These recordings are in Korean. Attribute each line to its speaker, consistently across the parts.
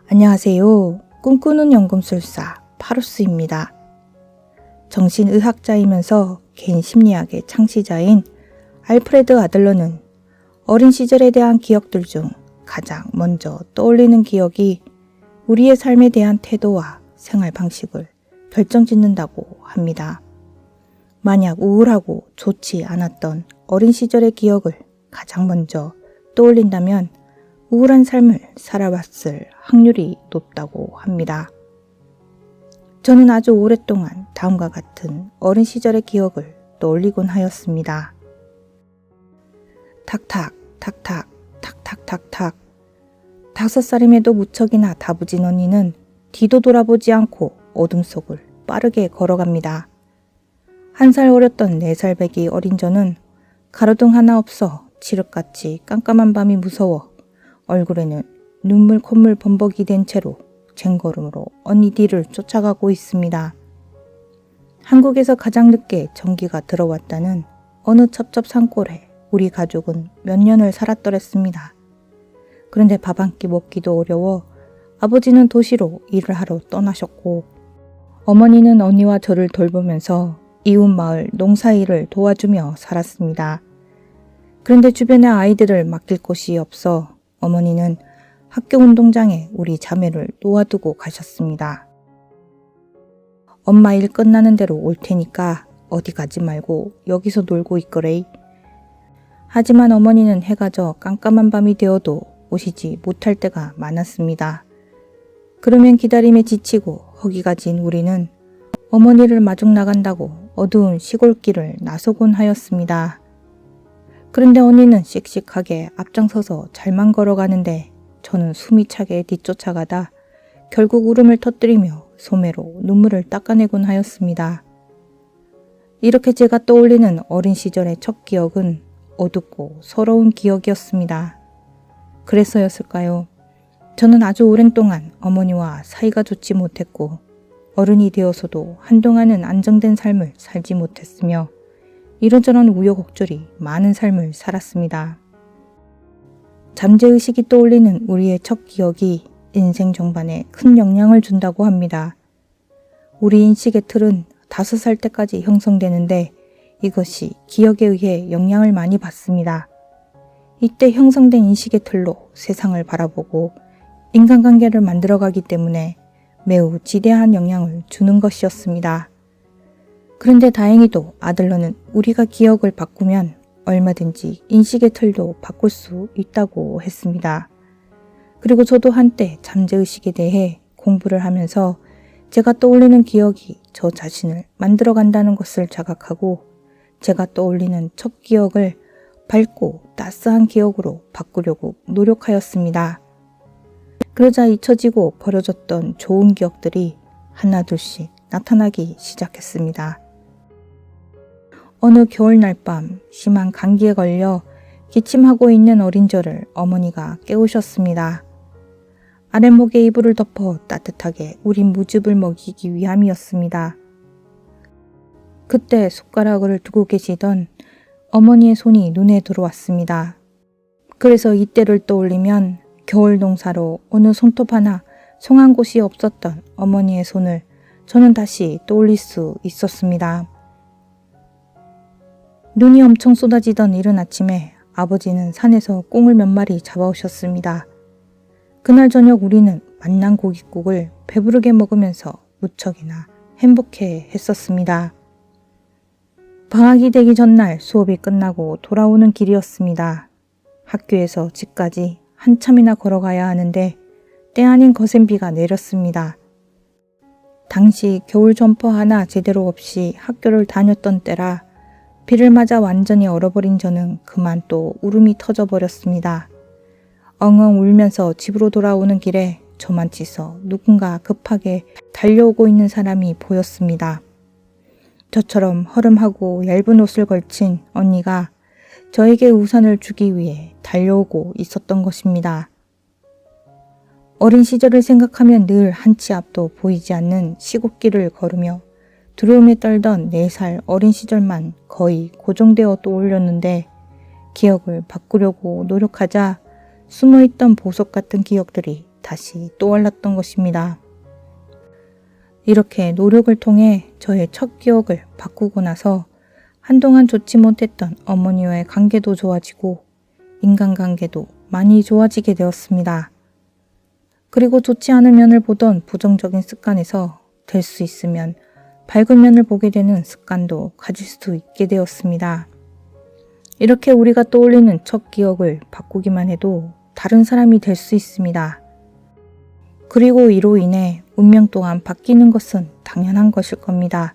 Speaker 1: 안녕하세요. 꿈꾸는 연금술사 파루스입니다. 정신의학자이면서 개인 심리학의 창시자인 알프레드 아들러는 어린 시절에 대한 기억들 중 가장 먼저 떠올리는 기억이 우리의 삶에 대한 태도와 생활 방식을 결정짓는다고 합니다. 만약 우울하고 좋지 않았던 어린 시절의 기억을 가장 먼저 떠올린다면 우울한 삶을 살아왔을 확률이 높다고 합니다. 저는 아주 오랫동안 다음과 같은 어린 시절의 기억을 떠올리곤 하였습니다. 탁탁, 탁탁, 탁탁탁탁. 5살임에도 무척이나 다부진 언니는 뒤도 돌아보지 않고 어둠 속을 빠르게 걸어갑니다. 1살 어렸던 4살 배기 어린 저는 가로등 하나 없어 칠흑같이 깜깜한 밤이 무서워 얼굴에는 눈물 콧물 범벅이 된 채로 쟁걸음으로 언니 뒤를 쫓아가고 있습니다. 한국에서 가장 늦게 전기가 들어왔다는 어느 첩첩산골에 우리 가족은 몇 년을 살았더랬습니다. 그런데 밥 한 끼 먹기도 어려워 아버지는 도시로 일을 하러 떠나셨고 어머니는 언니와 저를 돌보면서 이웃 마을 농사일을 도와주며 살았습니다. 그런데 주변에 아이들을 맡길 곳이 없어 어머니는 학교 운동장에 우리 자매를 놓아두고 가셨습니다. 엄마 일 끝나는 대로 올 테니까 어디 가지 말고 여기서 놀고 있거래. 하지만 어머니는 해가 져 깜깜한 밤이 되어도 오시지 못할 때가 많았습니다. 그러면 기다림에 지치고 허기가 진 우리는 어머니를 마중 나간다고 어두운 시골길을 나서곤 하였습니다. 그런데 언니는 씩씩하게 앞장서서 잘만 걸어가는데 저는 숨이 차게 뒤쫓아가다 결국 울음을 터뜨리며 소매로 눈물을 닦아내곤 하였습니다. 이렇게 제가 떠올리는 어린 시절의 첫 기억은 어둡고 서러운 기억이었습니다. 그래서였을까요? 저는 아주 오랜 동안 어머니와 사이가 좋지 못했고 어른이 되어서도 한동안은 안정된 삶을 살지 못했으며 이런저런 우여곡절이 많은 삶을 살았습니다. 잠재의식이 떠올리는 우리의 첫 기억이 인생 전반에 큰 영향을 준다고 합니다. 우리 인식의 틀은 5살 때까지 형성되는데 이것이 기억에 의해 영향을 많이 받습니다. 이때 형성된 인식의 틀로 세상을 바라보고 인간관계를 만들어가기 때문에 매우 지대한 영향을 주는 것이었습니다. 그런데 다행히도 아들러는 우리가 기억을 바꾸면 얼마든지 인식의 틀도 바꿀 수 있다고 했습니다. 그리고 저도 한때 잠재의식에 대해 공부를 하면서 제가 떠올리는 기억이 저 자신을 만들어간다는 것을 자각하고 제가 떠올리는 첫 기억을 밝고 따스한 기억으로 바꾸려고 노력하였습니다. 그러자 잊혀지고 버려졌던 좋은 기억들이 하나둘씩 나타나기 시작했습니다. 어느 겨울 날밤 심한 감기에 걸려 기침하고 있는 어린 저를 어머니가 깨우셨습니다. 아랫목에 이불을 덮어 따뜻하게 우린 무즙을 먹이기 위함이었습니다. 그때 숟가락을 두고 계시던 어머니의 손이 눈에 들어왔습니다. 그래서 이때를 떠올리면 겨울 농사로 어느 손톱 하나 송한 곳이 없었던 어머니의 손을 저는 다시 떠올릴 수 있었습니다. 눈이 엄청 쏟아지던 이른 아침에 아버지는 산에서 꽁을 몇 마리 잡아오셨습니다. 그날 저녁 우리는 맛난 고깃국을 배부르게 먹으면서 무척이나 행복해 했었습니다. 방학이 되기 전날 수업이 끝나고 돌아오는 길이었습니다. 학교에서 집까지 한참이나 걸어가야 하는데 때 아닌 거센 비가 내렸습니다. 당시 겨울 점퍼 하나 제대로 없이 학교를 다녔던 때라 비를 맞아 완전히 얼어버린 저는 그만 또 울음이 터져버렸습니다. 엉엉 울면서 집으로 돌아오는 길에 저만 치서 누군가 급하게 달려오고 있는 사람이 보였습니다. 저처럼 허름하고 얇은 옷을 걸친 언니가 저에게 우산을 주기 위해 달려오고 있었던 것입니다. 어린 시절을 생각하면 늘 한 치 앞도 보이지 않는 시골길을 걸으며 두려움에 떨던 4살 어린 시절만 거의 고정되어 떠올렸는데 기억을 바꾸려고 노력하자 숨어있던 보석 같은 기억들이 다시 떠올랐던 것입니다. 이렇게 노력을 통해 저의 첫 기억을 바꾸고 나서 한동안 좋지 못했던 어머니와의 관계도 좋아지고 인간관계도 많이 좋아지게 되었습니다. 그리고 좋지 않은 면을 보던 부정적인 습관에서 될 수 있으면 밝은 면을 보게 되는 습관도 가질 수 있게 되었습니다. 이렇게 우리가 떠올리는 첫 기억을 바꾸기만 해도 다른 사람이 될 수 있습니다. 그리고 이로 인해 운명 또한 바뀌는 것은 당연한 것일 겁니다.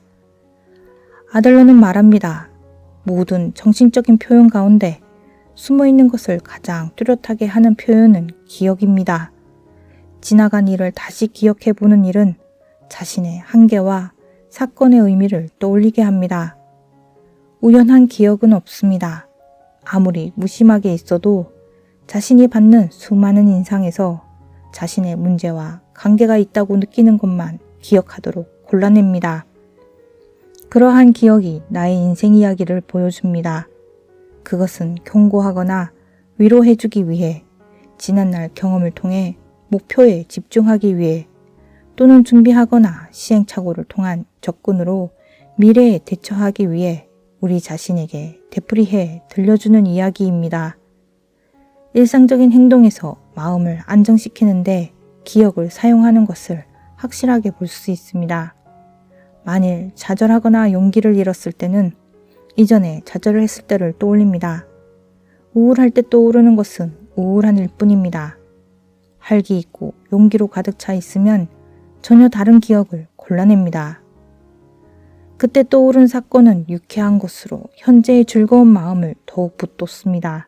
Speaker 1: 아들러는 말합니다. 모든 정신적인 표현 가운데 숨어있는 것을 가장 뚜렷하게 하는 표현은 기억입니다. 지나간 일을 다시 기억해보는 일은 자신의 한계와 사건의 의미를 떠올리게 합니다. 우연한 기억은 없습니다. 아무리 무심하게 있어도 자신이 받는 수많은 인상에서 자신의 문제와 관계가 있다고 느끼는 것만 기억하도록 골라냅니다. 그러한 기억이 나의 인생 이야기를 보여줍니다. 그것은 경고하거나 위로해주기 위해, 지난날 경험을 통해 목표에 집중하기 위해, 또는 준비하거나 시행착오를 통한 접근으로 미래에 대처하기 위해 우리 자신에게 되풀이해 들려주는 이야기입니다. 일상적인 행동에서 마음을 안정시키는데 기억을 사용하는 것을 확실하게 볼 수 있습니다. 만일 좌절하거나 용기를 잃었을 때는 이전에 좌절을 했을 때를 떠올립니다. 우울할 때 떠오르는 것은 우울한 일뿐입니다. 활기 있고 용기로 가득 차 있으면 전혀 다른 기억을 골라냅니다. 그때 떠오른 사건은 유쾌한 것으로 현재의 즐거운 마음을 더욱 붙돋습니다.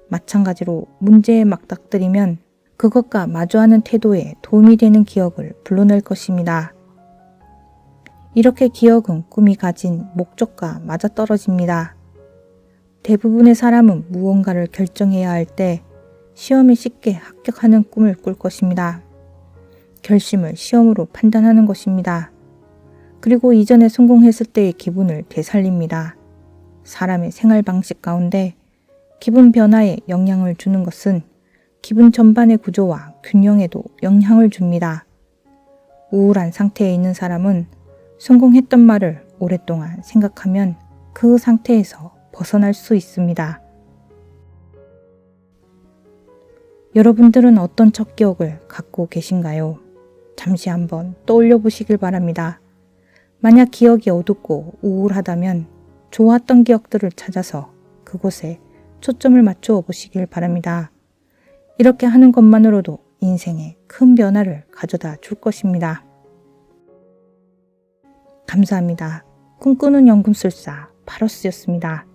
Speaker 1: 마찬가지로 문제에 맞닥뜨리면 그것과 마주하는 태도에 도움이 되는 기억을 불러낼 것입니다. 이렇게 기억은 꿈이 가진 목적과 맞아떨어집니다. 대부분의 사람은 무언가를 결정해야 할 때 시험에 쉽게 합격하는 꿈을 꿀 것입니다. 결심을 시험으로 판단하는 것입니다. 그리고 이전에 성공했을 때의 기분을 되살립니다. 사람의 생활 방식 가운데 기분 변화에 영향을 주는 것은 기분 전반의 구조와 균형에도 영향을 줍니다. 우울한 상태에 있는 사람은 성공했던 말을 오랫동안 생각하면 그 상태에서 벗어날 수 있습니다. 여러분들은 어떤 첫 기억을 갖고 계신가요? 잠시 한번 떠올려 보시길 바랍니다. 만약 기억이 어둡고 우울하다면 좋았던 기억들을 찾아서 그곳에 초점을 맞추어 보시길 바랍니다. 이렇게 하는 것만으로도 인생에 큰 변화를 가져다 줄 것입니다. 감사합니다. 꿈꾸는 연금술사 파러스였습니다.